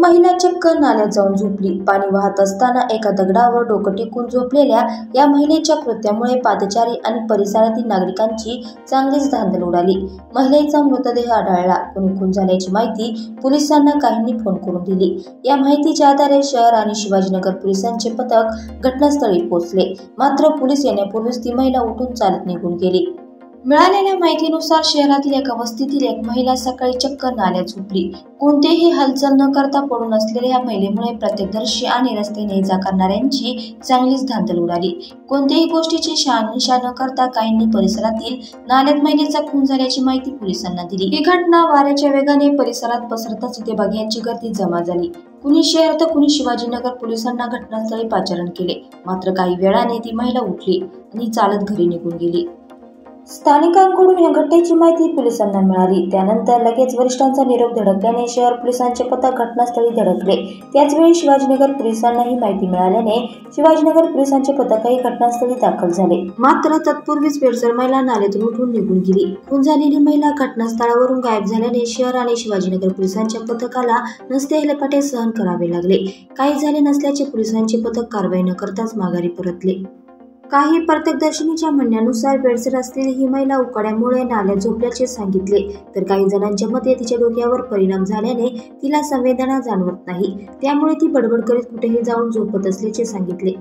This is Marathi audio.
महिला चक्क नाल्यात जाऊन झोपली। पाणी वाहत असताना एका दगडावर डोकं टेकून झोपलेल्या या महिलेच्या कृत्यामुळे पादचारी आणि परिसरातील नागरिकांची चांगलीच धांदल उडाली। महिलेचा मृतदेह आढळला। कुणी खून झाल्याची माहिती पोलिसांना काहींनी फोन करून दिली। या माहितीच्या आधारे शहर आणि शिवाजीनगर पोलिसांचे पथक घटनास्थळी पोहोचले, मात्र पोलीस येण्यापूर्वीच ती महिला उठून चालत निघून गेली। मिळालेल्या माहितीनुसार शहरातील एका वस्तीतील एक महिला सकाळी चक्क नाल्यात झोपली। कोणतीही हालचाल न करता पडून असलेल्या या महिलेमुळे प्रत्यक्षदर्शी आणि रस्त्याने ये जा करणाऱ्यांची चांगलीच धांदल उडाली। कोणत्याही गोष्टीची शहानिशा न करता काहींनी परिसरातील नाल्यात महिलेचा खून झाल्याची माहिती पोलिसांना दिली। ही घटना वाऱ्याच्या वेगाने परिसरात पसरताच इथे बघ्यांची गर्दी जमा झाली। कुणी शहर तर कुणी शिवाजीनगर पोलिसांना घटनास्थळी पाचारण केले, मात्र काही वेळाने ती महिला उठली आणि चालत घरी निघून गेली। स्थानिकांकडून या घटनेची माहिती पोलिसांना मिळाली। त्यानंतर लगेच वरिष्ठांचा निरोप धडकल्याने शहर पोलिसांचे पथक घटनास्थळी धडकले। त्याचवेळी शिवाजीनगर पोलिसांना ही माहिती मिळाल्याने शिवाजीनगर पोलिसांचे पथकही घटनास्थळी दाखल झाले। मात्र तत्पूर्वीच बेडसर महिला नाल्यातून उठून निघून गेली। खून झालेली महिला घटनास्थळावरून गायब झाल्याने शहर आणि शिवाजीनगर पोलिसांच्या पथकाला नसते हेलपाटे सहन करावे लागले। काही झाले नसल्याचे पोलिसांचे पथक कारवाई न करताच माघारी परतले। काही प्रत्यक्षदर्शींच्या म्हणण्यानुसार बेडसर असलेली ही महिला उकाड्यामुळे नाल्यात झोपल्याचे सांगितले, तर काही जणांच्या मते तिच्या डोक्यावर परिणाम झाल्याने तिला संवेदना जाणवत नाही, त्यामुळे ती बडबड करीत कुठेही जाऊन झोपत असल्याचे सांगितले।